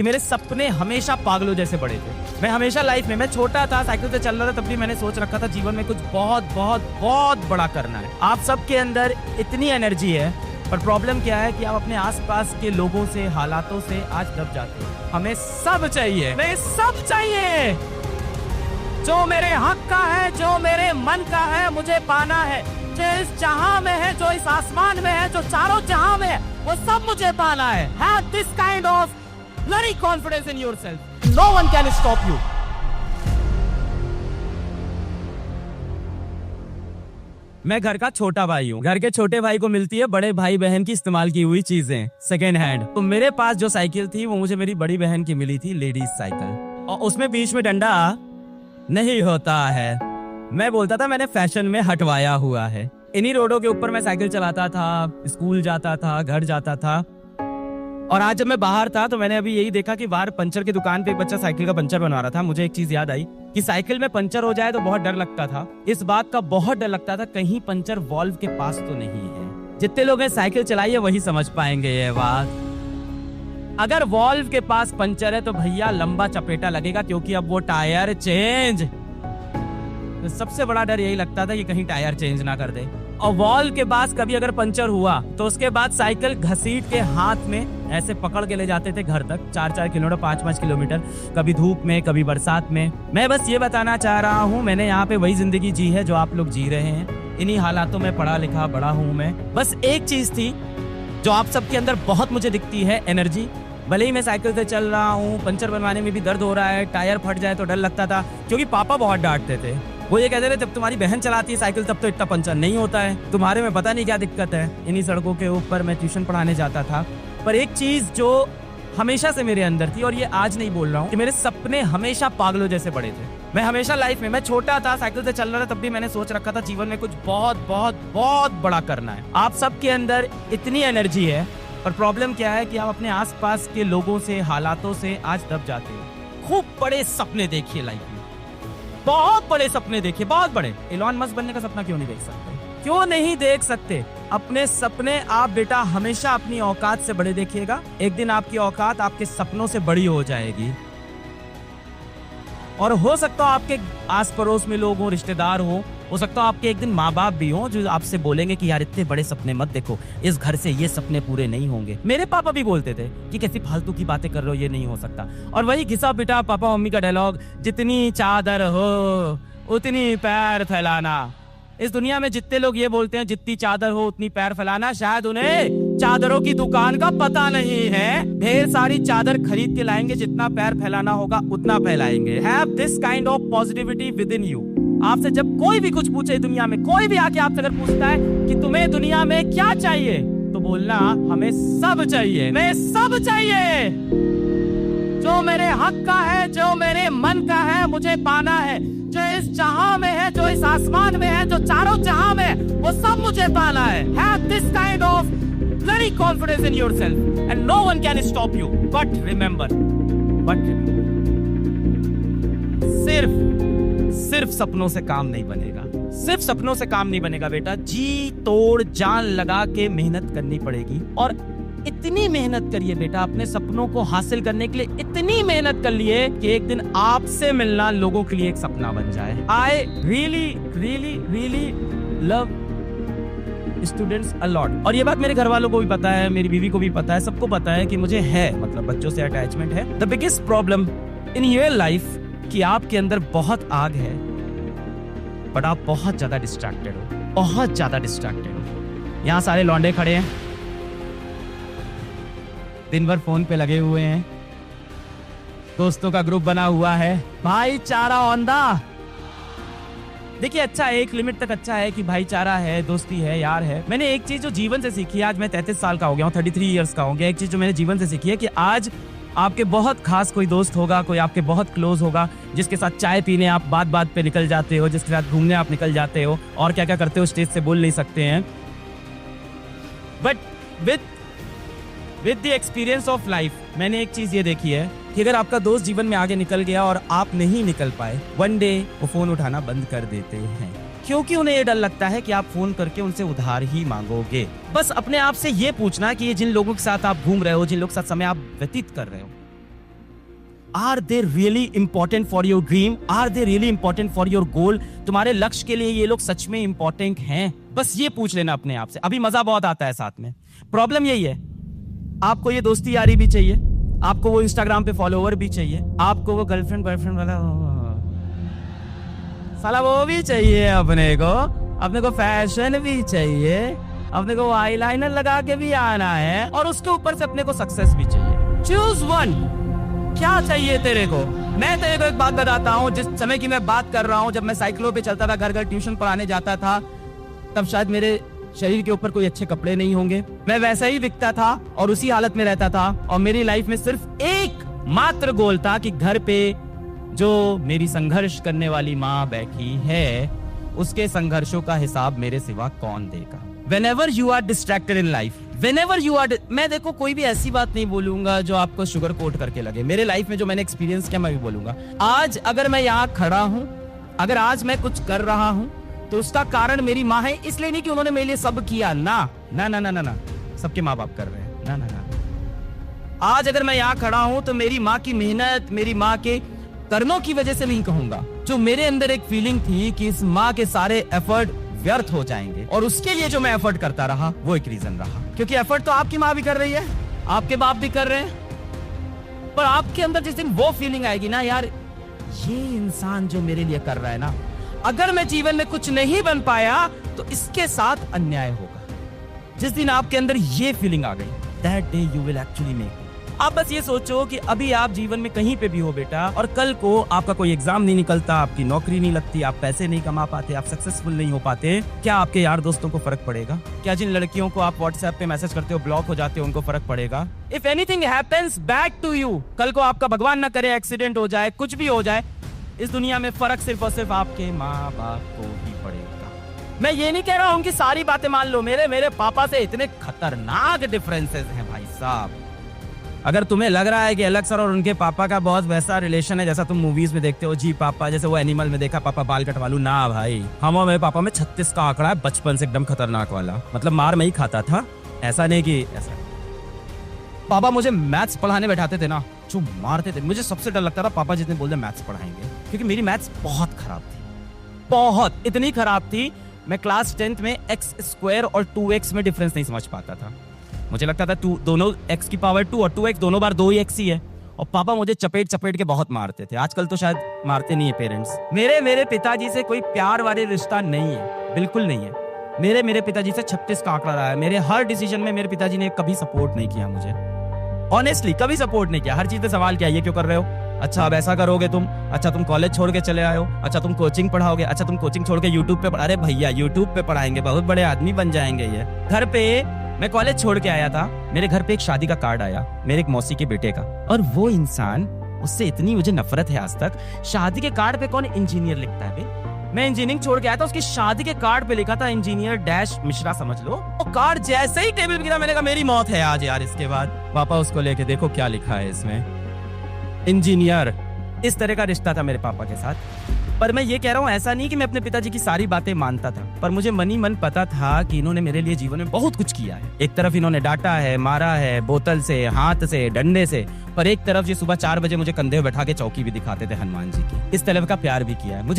कि मेरे सपने हमेशा पागलों जैसे बड़े थे। मैं हमेशा लाइफ में, मैं छोटा था, साइकिल से चल रहा था, तब भी मैंने सोच रखा था जीवन में कुछ बहुत बहुत बहुत बड़ा करना है। आप सबके अंदर इतनी एनर्जी है, पर प्रॉब्लम क्या है कि आप अपने आसपास के लोगों से, हालातों से आज दब जाते हो। हमें सब चाहिए, हमें सब चाहिए। जो मेरे हक का है, जो मेरे मन का है, मुझे पाना है। जो इस जहां में है, जो इस आसमान में है, जो चारों जहां में है, वो सब मुझे पाना है। Have this kind of bloody confidence in yourself. No one can stop you. मैं घर का छोटा भाई हूँ। घर के छोटे भाई को मिलती है बड़े भाई बहन की इस्तेमाल की हुई चीजें सेकेंड हैंड। तो मेरे पास जो साइकिल थी वो मुझे मेरी बड़ी बहन की मिली थी, लेडीज साइकिल, और उसमें बीच में डंडा नहीं होता है। मैं बोलता था मैंने फैशन में हटवाया हुआ है। इन्हीं रोडों के ऊपर मैं साइकिल चलाता था, स्कूल जाता था, घर जाता था। और आज जब मैं बाहर था तो मैंने अभी यही देखा कि बाहर पंचर की दुकान पे एक बच्चा साइकिल का पंचर बनवा रहा था। मुझे एक चीज याद आई कि साइकिल में पंचर हो जाए तो बहुत डर लगता था। इस बात का बहुत डर लगता था कहीं पंचर वॉल्व के पास तो नहीं है। जितने लोग साइकिल चलाई है वही समझ पाएंगे ये बात। अगर वॉल्व के पास पंचर है तो भैया लंबा चपेटा लगेगा, क्योंकि अब वो टायर चेंज। तो सबसे बड़ा डर यही लगता था कि कहीं टायर चेंज ना कर दे। और वॉल्व के पास कभी अगर पंचर हुआ तो उसके बाद साइकिल घसीट के हाथ में ऐसे पकड़ के ले जाते थे घर तक, 4-4 किलोमीटर, 5-5 किलोमीटर, कभी धूप में, कभी बरसात में। मैं बस ये बताना चाह रहा हूँ, मैंने यहाँ पे वही जिंदगी जी है जो आप लोग जी रहे हैं। इन्हीं हालातों में पढ़ा लिखा बड़ा हूँ मैं। बस एक चीज थी जो आप सबके अंदर बहुत मुझे दिखती है, एनर्जी। भले ही मैं साइकिल से चल रहा हूँ, पंचर बनवाने में भी दर्द हो रहा है, टायर फट जाए तो डर लगता था, क्योंकि पापा बहुत डांटते थे। वो ये कहते थे जब तुम्हारी बहन चलाती है साइकिल तब तो इतना पंचर नहीं होता है, तुम्हारे में पता नहीं क्या दिक्कत है। इन्हीं सड़कों के ऊपर मैं ट्यूशन पढ़ाने जाता था। पर एक चीज जो हमेशा से मेरे अंदर थी, और ये आज नहीं बोल रहा हूँ, कि मेरे सपने हमेशा पागलों जैसे बड़े थे। मैं हमेशा लाइफ में, मैं छोटा था, साइकिल से चल रहा था, तब भी मैंने सोच रखा था जीवन में कुछ बहुत बहुत बहुत बड़ा करना है। आप सबके अंदर इतनी एनर्जी है, पर प्रॉब्लम क्या है कि आप अपने आसपास के लोगों से, हालातों से आज दब जाते हो। खूब बड़े सपने देखिए लाइफ में, बहुत बड़े सपने देखिए, बहुत बड़े। एलन मस्क बनने का सपना क्यों नहीं देख सकते? क्यों नहीं देख सकते? अपने सपने आप बेटा हमेशा अपनी औकात से बड़े देखिएगा। एक दिन आपकी औकात आपके सपनों से बड़ी हो जाएगी। और हो सकता है आपके आस पड़ोस में लोग हो, रिश्तेदार हो सकता है आपके एक दिन माँ बाप भी हो जो आपसे बोलेंगे कि यार इतने बड़े सपने मत देखो, इस घर से ये सपने पूरे नहीं होंगे। मेरे पापा भी बोलते थे कि कैसी फालतू की बातें कर रहे हो, ये नहीं हो सकता। और वही घिसा पिटा पापा मम्मी का डायलॉग, जितनी चादर हो उतनी पैर फैलाना। इस दुनिया में जितने लोग ये बोलते हैं जितनी चादर हो उतनी पैर फैलाना, शायद उन्हें चादरों की दुकान का पता नहीं है। ढेर सारी चादर खरीद के लाएंगे, जितना पैर फैलाना होगा उतना फैलाएंगे। Have this kind of positivity within you. आपसे जब कोई भी कुछ पूछे दुनिया में, कोई भी आके आपसे अगर पूछता है कि तुम्हें दुनिया में क्या चाहिए, तो बोलना हमें सब चाहिए, हमें सब चाहिए। जो मेरे हक का है, जो मेरे मन का है, मुझे पाना है। जो इस जहां में है, जो इस आसमान में है, जो चारों जहां में है, वो सब मुझे पाना है। Have this kind of bloody confidence in yourself and no one can stop you. But remember, सिर्फ सपनों से काम नहीं बनेगा। सिर्फ सपनों से काम नहीं बनेगा बेटा, जी तोड़ जान लगा के मेहनत करनी पड़ेगी। और इतनी मेहनत करिए बेटा अपने सपनों को हासिल करने के लिए, इतनी मेहनत कर लिए कि एक दिन आपसे मिलना लोगों के लिए एक सपना बन जाए। I really love students a lot. और ये बात मेरे घर वालों को भी पता है, मेरी बीवी को भी पता है, सबको पता है कि मुझे है, मतलब बच्चों से अटैचमेंट है। The biggest problem in your life कि आपके अंदर बहुत आग है, बट आप बहुत ज्यादा डिस्ट्रैक्टेड हो, बहुत ज्यादा डिस्ट्रैक्टेड हो। यहाँ सारे लौंडे खड़े हैं, दिन भर फोन पे लगे हुए हैं, दोस्तों का ग्रुप बना हुआ है, भाईचारा औंधा। देखिए अच्छा है, एक लिमिट तक अच्छा है कि भाईचारा है, दोस्ती है, यार है। मैंने एक चीज जो जीवन से सीखी है, आज मैं 33 साल का हो गया हूँ, 33 इयर्स का हो गया। एक चीज जो मैंने जीवन से सीखी है कि आज आपके बहुत खास कोई दोस्त होगा, कोई आपके बहुत क्लोज होगा, जिसके साथ चाय पीने आप बात पे निकल जाते हो, जिसके साथ घूमने आप निकल जाते हो, और क्या क्या करते हो स्टेज से बोल नहीं सकते हैं। But with the experience of life मैंने एक चीज ये देखी है कि अगर आपका दोस्त जीवन में आगे निकल गया और आप नहीं निकल पाए, वन डे वो फोन उठाना बंद कर देते हैं, क्योंकि उन्हें ये डर लगता है कि आप फोन करके उनसे उधार ही मांगोगे। बस अपने आप से ये पूछना कि ये जिन लोगों के साथ आप घूम रहे हो, जिन लोगों के साथ समय आप व्यतीत कर रहे हो, are they really important for your dream? Are they really important for your goal? तुम्हारे लक्ष्य के लिए ये लोग सच में इंपॉर्टेंट हैं? बस ये पूछ लेना अपने आप से। अभी मजा बहुत आता है साथ में, प्रॉब्लम यही है, आपको ये दोस्ती यारी भी चाहिए, आपको वो इंस्टाग्राम पे फॉलोवर भी चाहिए, आपको वो गर्लफ्रेंड बॉयफ्रेंड वाला साला वो भी चाहिए, अपने को फैशन भी चाहिए, अपने को आईलाइनर लगा के भी आना है, और उसके ऊपर से अपने को सक्सेस भी चाहिए। Choose one. क्या चाहिए तेरे को? मैं तेरे को एक बात बताता हूँ, जिस समय की मैं बात कर रहा हूँ, जब मैं साइकिलों पे चलता था, घर घर ट्यूशन पढ़ाने जाता था, तब शायद मेरे शरीर के ऊपर कोई अच्छे कपड़े नहीं होंगे, मैं वैसा ही दिखता था और उसी हालत में रहता था, और मेरी लाइफ में सिर्फ एक मात्र गोल था कि घर पे जो मेरी संघर्ष करने वाली माँ बैठी है, उसके संघर्षों का हिसाब मेरे सिवा कौन देगा। Whenever you are distracted in life, whenever you are, मैं देखो कोई भी ऐसी बात नहीं बोलूंगा जो आपको शुगर कोट करके लगे। मेरे लाइफ में जो मैंने एक्सपीरियंस किया मैं भी बोलूंगा। आज अगर मैं यहाँ खड़ा हूँ, अगर आज मैं कुछ कर रहा हूँ, तो उसका कारण मेरी माँ है, इसलिए नहीं कि उन्होंने मेरे लिए सब किया, ना ना ना ना ना ना, सबके माँ बाप कर रहे हैं, ना ना ना। आज अगर मैं यहाँ खड़ा हूँ तो मेरी माँ की मेहनत, मेरी माँ के कर्मों की वजह से नहीं कहूंगा। जो मेरे अंदर एक फीलिंग थी कि इस माँ के सारे एफर्ट व्यर्थ हो जाएंगे, और उसके लिए जो मैं एफर्ट करता रहा, वो एक रीजन रहा। क्योंकि एफर्ट तो आपकी माँ भी कर रही है, आपके बाप भी कर रहे हैं, पर आपके अंदर जिस दिन वो फीलिंग आएगी ना, यार ये इंसान जो मेरे लिए कर रहा है ना, अगर मैं जीवन में कुछ नहीं बन पाया तो इसके साथ अन्याय होगा। जिस दिन आपके अंदर ये फीलिंग आ गई, that day you will actually make. आप बस ये सोचो कि अभी आप जीवन में कहीं पे भी हो बेटा, और कल को आपका कोई एग्जाम नहीं निकलता, आपकी नौकरी नहीं लगती, आप पैसे नहीं कमा पाते, आप सक्सेसफुल नहीं हो पाते, क्या आपके यार दोस्तों को फर्क पड़ेगा? क्या जिन लड़कियों को आप व्हाट्सएप पे मैसेज करते हो ब्लॉक हो जाते हो, उनको फर्क पड़ेगा? If anything happens bad to you, कल को आपका भगवान ना करे एक्सीडेंट हो जाए, कुछ भी हो जाए, इस दुनिया में फर्क सिर्फ और सिर्फ आपके माँ बाप को ही पड़ेगा। मैं ये नहीं कह रहा हूँ कि सारी बातें मान लो, मेरे पापा से इतने खतरनाक डिफरेंसेस हैं भाई साहब। अगर तुम्हें लग रहा है कि अलग सर और उनके पापा का बहुत वैसा रिलेशन है जैसा तुम मूवीज में देखते हो, जी पापा जैसे वो एनिमल में देखा पापा बाल कटवा लूं, ना भाई, हम और मेरे पापा में 36 का आंकड़ा है, बचपन से एकदम खतरनाक वाला। मतलब मार मैं ही खाता था, ऐसा नहीं कि ऐसा। पापा मुझे मैथ्स पढ़ाने बैठाते थे ना, जो मारते थे, मुझे सबसे डर लगता था पापा जितने बोलते मैथ्स पढ़ाएंगे, क्योंकि मेरी मैथ्स बहुत खराब थी, बहुत, इतनी खराब थी, मैं क्लास 10th में x स्क्वायर और 2x में डिफरेंस नहीं समझ पाता था। मुझे लगता था दोनों x की पावर 2 और 2x दोनों बार 2 ही x ही है, और पापा मुझे चपेट के बहुत मारते थे। आजकल तो शायद मारते नहीं है पेरेंट्स। मेरे पिताजी से कोई प्यार वाले रिश्ता नहीं है, बिल्कुल नहीं है। मेरे पिताजी से 36 का आंकड़ा रहा है। मेरे हर डिसीजन में मेरे पिताजी ने कभी सपोर्ट नहीं किया मुझे, ऑनेस्टली कभी सपोर्ट नहीं किया। हर चीज पे सवाल किया, ये क्यों कर रहे हो, अच्छा अब ऐसा करोगे तुम, अच्छा तुम कॉलेज छोड़ के चले आए हो, अच्छा तुम कोचिंग पढ़ाओगे, अच्छा तुम कोचिंग छोड़ के यूट्यूब पे अरे भैया यूट्यूब पे पढ़ाएंगे, बहुत बड़े आदमी बन जाएंगे ये। घर पे मैं कॉलेज छोड़ के आया था, मेरे घर पे एक शादी का कार्ड आया मेरे एक मौसी के बेटे का, और वो इंसान, उससे इतनी मुझे नफरत है आज तक, शादी के कार्ड पे कौन इंजीनियर लिखता है बे? मैं इंजीनियरिंग छोड़ के आया था, उसकी शादी के कार्ड पे लिखा था इंजीनियर डैश मिश्रा, समझ लो। वो कार्ड जैसे ही टेबल पे गिरा, मैंने कहा मेरी मौत है आज यार। इसके बाद पापा उसको लेके देखो क्या लिखा है इसमें, इंजीनियर। इस तरह का रिश्ता था मेरे पापा के साथ। पर मैं ये कह रहा हूँ, ऐसा नहीं कि मैं अपने पिताजी की सारी बातें मानता था, पर मुझे मन ही मन पता था कि इन्होंने मेरे लिए जीवन में बहुत कुछ किया है। एक तरफ इन्होंने डांटा है, मारा है, बोतल से, हाथ से, डंडे से, पर एक तरफ ये सुबह 4 बजे मुझे कंधे पे बैठा के चौकी भी दिखाते थे हनुमान जी की। इस तरह का प्यार भी किया है मुझे।